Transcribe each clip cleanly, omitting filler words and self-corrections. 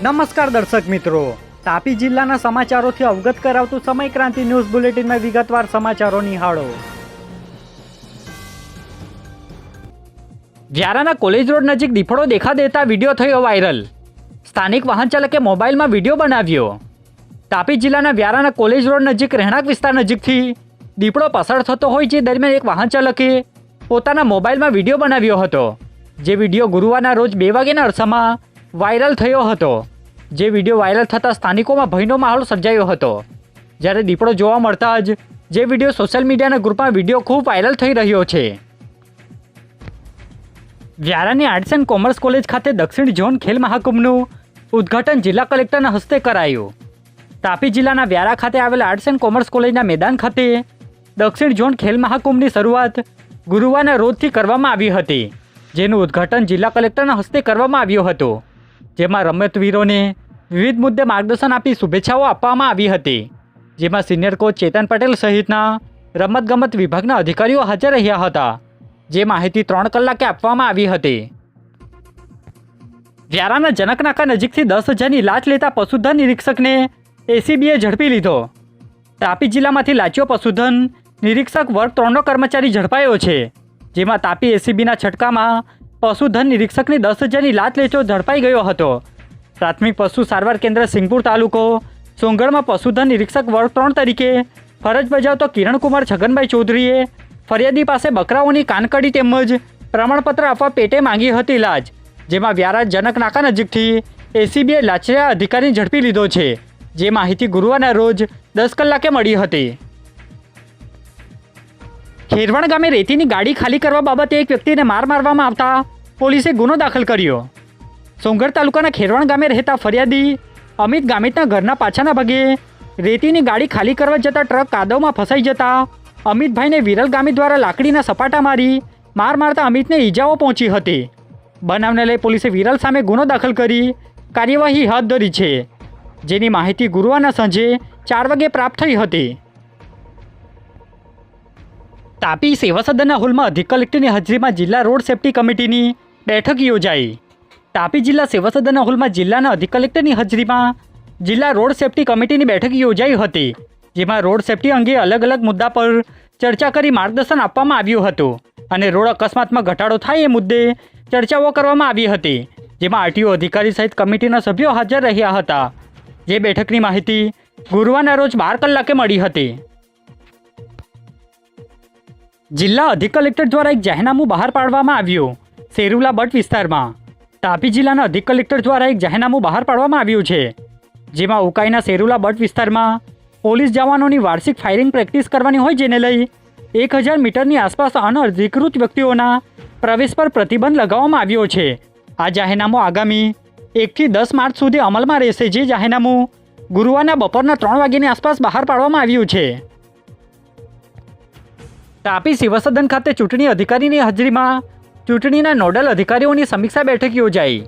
નમસ્કાર દર્શક મિત્રો, તાપી જિલ્લાના સમાચારોથી અવગત કરાવતું સમય ક્રાંતિ ન્યૂઝ બુલેટિનમાં વિગતવાર સમાચારો નિહાળો. વ્યારાના કોલેજ રોડ નજીક દીપડો દેખા દેતા વિડીયો થયો વાયરલ. સ્થાનિક વાહન ચાલકે મોબાઈલમાં વિડીયો બનાવ્યો. તાપી જિલ્લાના વ્યારાના કોલેજ રોડ નજીક રહેણાંક વિસ્તાર નજીકથી દીપડો પસાર થતો હોય જે દરમિયાન એક વાહન ચાલકે પોતાના મોબાઈલમાં વિડીયો બનાવ્યો હતો. જે વિડીયો ગુરુવારના રોજ 2 વાગ્યાના અરસામાં વાયરલ થયો હતો. જે વિડીયો વાયરલ થતાં સ્થાનિકોમાં ભયનો માહોલ સર્જાયો હતો. જ્યારે દીપડો જોવા મળતા જ જે વિડીયો સોશિયલ મીડિયાના ગ્રુપમાં વિડીયો ખૂબ વાયરલ થઈ રહ્યો છે. વ્યારાની આર્ટ્સ એન્ડ કોમર્સ કોલેજ ખાતે દક્ષિણ ઝોન ખેલ મહાકુંભનું ઉદ્ઘાટન જિલ્લા કલેક્ટરના હસ્તે કરાયું. તાપી જિલ્લાના વ્યારા ખાતે આવેલ આર્ટ્સ એન્ડ કોમર્સ કોલેજના મેદાન ખાતે દક્ષિણ ઝોન ખેલ મહાકુંભની શરૂઆત ગુરુવારના રોજથી કરવામાં આવી હતી. જેનું ઉદ્ઘાટન જિલ્લા કલેક્ટરના હસ્તે કરવામાં આવ્યું હતું. જેમાં રમતવીરોને વિવિધ મુદ્દે માર્ગદર્શન આપી શુભેચ્છાઓ આપવામાં આવી હતી. જેમાં સિનિયર કોચ ચેતન પટેલ સહિતના રમતગમત વિભાગના અધિકારીઓ હાજર રહ્યા હતા. જે માહિતી 3 કલાકે આપવામાં આવી હતી. વ્યારાના જનકનાકા નજીકથી 10,000ની લાંચ લેતા પશુધન નિરીક્ષકને એસીબીએ ઝડપી લીધો. તાપી જિલ્લામાંથી લાંચીયો પશુધન નિરીક્ષક વર્ગ 3નો કર્મચારી ઝડપાયો છે. જેમાં તાપી એસીબીના છટકામાં પશુધન નિરીક્ષકની 10,000ની લાંચ લેતો ઝડપાઈ ગયો હતો. પ્રાથમિક પશુ સારવાર કેન્દ્ર સિંગપુર તાલુકો સોંગઢમાં પશુધન નિરીક્ષક વર્ગ 3 તરીકે ફરજ બજાવતો કિરણકુમાર છગનભાઈ ચૌધરીએ ફરિયાદી પાસે બકરાઓની કાનકડી તેમજ પ્રમાણપત્ર આપવા પેટે માંગી હતી લાંચ. જેમાં વ્યારા જનકનાકા નજીકથી એસીબીએ લાંચિયા અધિકારીને ઝડપી લીધો છે. જે માહિતી ગુરુવારના રોજ 10 કલાકે મળી હતી. ખેરવાણ ગામે રેતીની ગાડી ખાલી કરવા બાબતે એક વ્યક્તિને માર મારવામાં આવતા પોલીસે ગુનો દાખલ કર્યો. સોંગઢ તાલુકાના ખેરવાણ ગામે રહેતા ફરિયાદી અમિત ગામિતના ઘરના પાછળના ભાગે રેતીની ગાડી ખાલી કરવા જતા ટ્રક કાદવમાં ફસાઈ જતા અમિતભાઈને વિરલ ગામિત દ્વારા લાકડીના સપાટા મારી માર મારતા અમિતને ઈજાઓ પહોંચી હતી. બનાવને લઈ પોલીસે વિરલ સામે ગુનો દાખલ કરી કાર્યવાહી હાથ ધરી છે. જેની માહિતી ગુરુવારના સાંજે 4 વાગે પ્રાપ્ત થઈ હતી. તાપી સેવા સદનના હોલમાં અધિક કલેક્ટરની હાજરીમાં જિલ્લા રોડ સેફ્ટી કમિટીની બેઠક યોજાઈ. તાપી જિલ્લા સેવા સદનના હોલમાં જિલ્લાના અધિક કલેક્ટરની હાજરીમાં જિલ્લા રોડ સેફ્ટી કમિટીની બેઠક યોજાઈ હતી. જેમાં રોડ સેફ્ટી અંગે અલગ અલગ મુદ્દા પર ચર્ચા કરી માર્ગદર્શન આપવામાં આવ્યું હતું. અને રોડ અકસ્માતમાં ઘટાડો થાય એ મુદ્દે ચર્ચાઓ કરવામાં આવી હતી. જેમાં આરટીઓ અધિકારી સહિત કમિટીના સભ્યો હાજર રહ્યા હતા. જે બેઠકની માહિતી ગુરુવારના રોજ 12 કલાકે મળી હતી. જિલ્લા અધિક કલેક્ટર દ્વારા એક જાહેરનામું બહાર પાડવામાં આવ્યું. સેરુલા બટ વિસ્તારમાં તાપી જિલ્લાના અધિક કલેક્ટર દ્વારા એક જાહેરનામું બહાર પાડવામાં આવ્યું છે. જેમાં ઉકાઈના સેરુલા બટ વિસ્તારમાં પોલીસ જવાનોની વાર્ષિક ફાયરિંગ પ્રેક્ટિસ કરવાની હોય જેને લઈ 1000 મીટરની આસપાસ અનઅધિકૃત વ્યક્તિઓના પ્રવેશ પર પ્રતિબંધ લગાવવામાં આવ્યો છે. આ જાહેરનામું આગામી 1 થી 10 માર્ચ સુધી અમલમાં રહેશે. જે જાહેરનામું ગુરુવારના બપોરના 3 વાગ્યાની આસપાસ બહાર પાડવામાં આવ્યું છે. તાપી સેવા સદન ખાતે ચૂંટણી અધિકારીની હાજરીમાં ચૂંટણીના નોડલ અધિકારીઓની સમીક્ષા બેઠક યોજાઈ.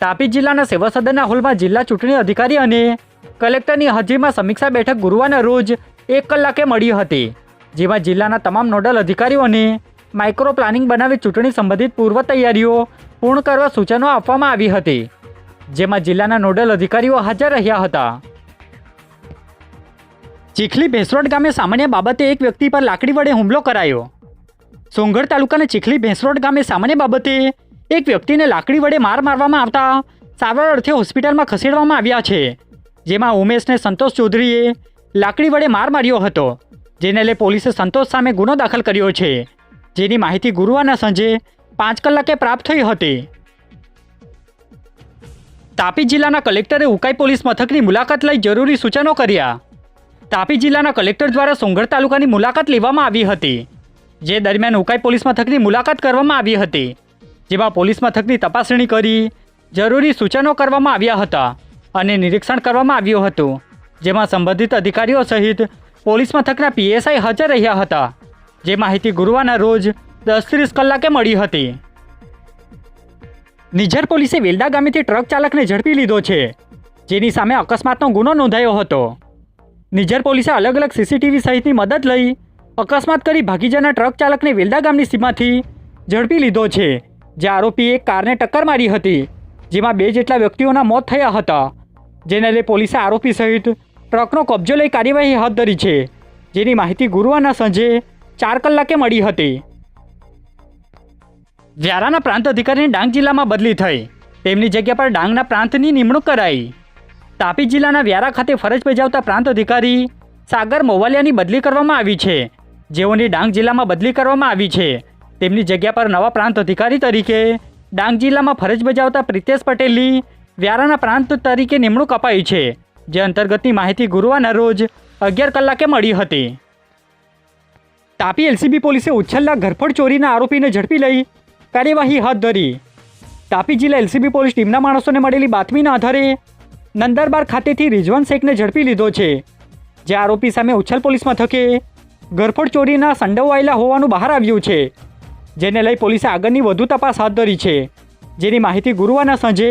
તાપી જિલ્લાના સેવા સદનના હોલમાં જિલ્લા ચૂંટણી અધિકારી અને કલેક્ટરની હાજરીમાં સમીક્ષા બેઠક ગુરુવારના રોજ 1 કલાકે મળી હતી. જેમાં જિલ્લાના તમામ નોડલ અધિકારીઓને માઇક્રો પ્લાનિંગ બનાવી ચૂંટણી સંબંધિત પૂર્વ તૈયારીઓ પૂર્ણ કરવા સૂચનો આપવામાં આવી હતી. જેમાં જિલ્લાના નોડલ અધિકારીઓ હાજર રહ્યા હતા. ચીખલી ભેંસરોડ ગામે સામાન્ય બાબતે એક વ્યક્તિ પર લાકડી વડે હુમલો કરાયો. સોંગઢ તાલુકાના ચીખલી ભેંસરોડ ગામે સામાન્ય બાબતે એક વ્યક્તિને લાકડી વડે માર મારવામાં આવતા સારવાર અર્થે હોસ્પિટલમાં ખસેડવામાં આવ્યા છે. જેમાં ઉમેશને સંતોષ ચૌધરીએ લાકડી વડે માર માર્યો હતો. જેને લઈ પોલીસે સંતોષ સામે ગુનો દાખલ કર્યો છે. જેની માહિતી ગુરુવારના સાંજે 5 કલાકે પ્રાપ્ત થઈ હતી. તાપી જિલ્લાના કલેક્ટરે ઉકાઈ પોલીસ મથકની મુલાકાત લઈ જરૂરી સૂચનો કર્યા. તાપી જિલ્લાના કલેક્ટર દ્વારા સોંગઢ તાલુકાની મુલાકાત લેવામાં આવી હતી. જે દરમિયાન ઉકાઈ પોલીસ મથકની મુલાકાત કરવામાં આવી હતી. જેમાં પોલીસ મથકની તપાસણી કરી જરૂરી સૂચનો કરવામાં આવ્યા હતા અને નિરીક્ષણ કરવામાં આવ્યું હતું. જેમાં સંબંધિત અધિકારીઓ સહિત પોલીસ મથકના પીએસઆઈ હાજર રહ્યા હતા. જે માહિતી ગુરુવારના રોજ 10:30 કલાકે મળી હતી. નિઝર પોલીસે વેલડા ગામેથી ટ્રક ચાલકને ઝડપી લીધો છે. જેની સામે અકસ્માતનો ગુનો નોંધાયો હતો. નિઝર પોલીસે અલગ અલગ સીસીટીવી સહિતની મદદ લઈ અકસ્માત કરી ભાગી જનાર ટ્રક ચાલકને વેલડા ગામની સીમાથી ઝડપી લીધો છે. જે આરોપીએ એક કારને ટક્કર મારી હતી જેમાં 2 જેટલા વ્યક્તિઓના મોત થયા હતા, જેને લઈ પોલીસે આરોપી સહિત ટ્રકનો કબજો લઈ કાર્યવાહી હાથ ધરી છે, જેની માહિતી ગુરુવારના સાંજે 4 કલાકે મળી હતી. વ્યારાના પ્રાંત અધિકારીની ડાંગ જિલ્લામાં બદલી થઈ, તેમની જગ્યા પર ડાંગના પ્રાંતની નિમણૂક કરાઈ. તાપી જિલ્લાના વ્યારા ખાતે ફરજ બજાવતા પ્રાંત અધિકારી સાગર મોવાલિયાની બદલી કરવામાં આવી છે, જેઓની ડાંગ જિલ્લામાં બદલી કરવામાં આવી છે. તેમની જગ્યા પર નવા પ્રાંત અધિકારી તરીકે ડાંગ જિલ્લામાં ફરજ બજાવતા પ્રિતેશ પટેલની વ્યારાના પ્રાંત તરીકે નિમણૂક અપાઈ છે, જે અંતર્ગતની માહિતી ગુરુવારના રોજ 11 કલાકે મળી હતી. તાપી એલસીબી પોલીસે ઉચ્છલના ઘરફોડ ચોરીના આરોપીને ઝડપી લઈ કાર્યવાહી હાથ ધરી. તાપી જિલ્લા એલસીબી પોલીસ ટીમના માણસોને મળેલી બાતમીના આધારે નંદરબાર ખાતેથી રિઝવાન શેખને ઝડપી લીધો છે, જે આરોપી સામે ઉચ્છલ પોલીસ મથકે ઘરફોડ ચોરીના સંડોવાયેલા હોવાનું બહાર આવ્યું છે, જેને લઈ પોલીસે આગળની વધુ તપાસ હાથ ધરી છે, જેની માહિતી ગુરુવારના સાંજે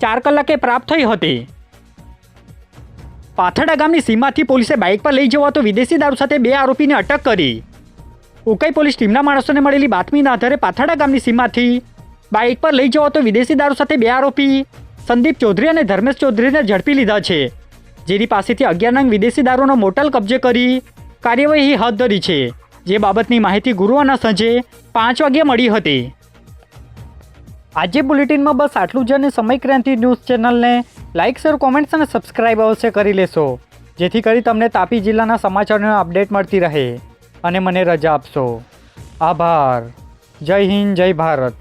4 કલાકે પ્રાપ્ત થઈ હતી. પાથરડા ગામની સીમાથી પોલીસે બાઇક પર લઈ જવાતો વિદેશી દારૂ સાથે 2 આરોપીને અટક કરી. ઉકાઈ પોલીસ ટીમના માણસોને મળેલી બાતમીના આધારે પાથરડા ગામની સીમાથી બાઇક પર લઈ જવાતો વિદેશી દારૂ સાથે 2 આરોપી સંદીપ ચૌધરી અને ધર્મેશ ચૌધરીને ઝડપી લીધા છે, જેની પાસેથી 11 નંગ વિદેશી દારૂનો મોટલ કબજે કરી કાર્યવાહી હાથ ધરી છે, જે બાબતની માહિતી ગુરુવારના સાંજે 5 વાગ્યે મળી હતી. આજે બુલેટિનમાં બસ આટલું જ, અને સમય ક્રાંતિ ન્યૂઝ ચેનલને લાઇક, શેર, કોમેન્ટ્સ અને સબસ્ક્રાઇબ અવશ્ય કરી લેશો, જેથી કરી તમને તાપી જિલ્લાના સમાચારોની અપડેટ મળતી રહે અને મને રજા આપશો. આભાર. જય હિન્દ, જય ભારત.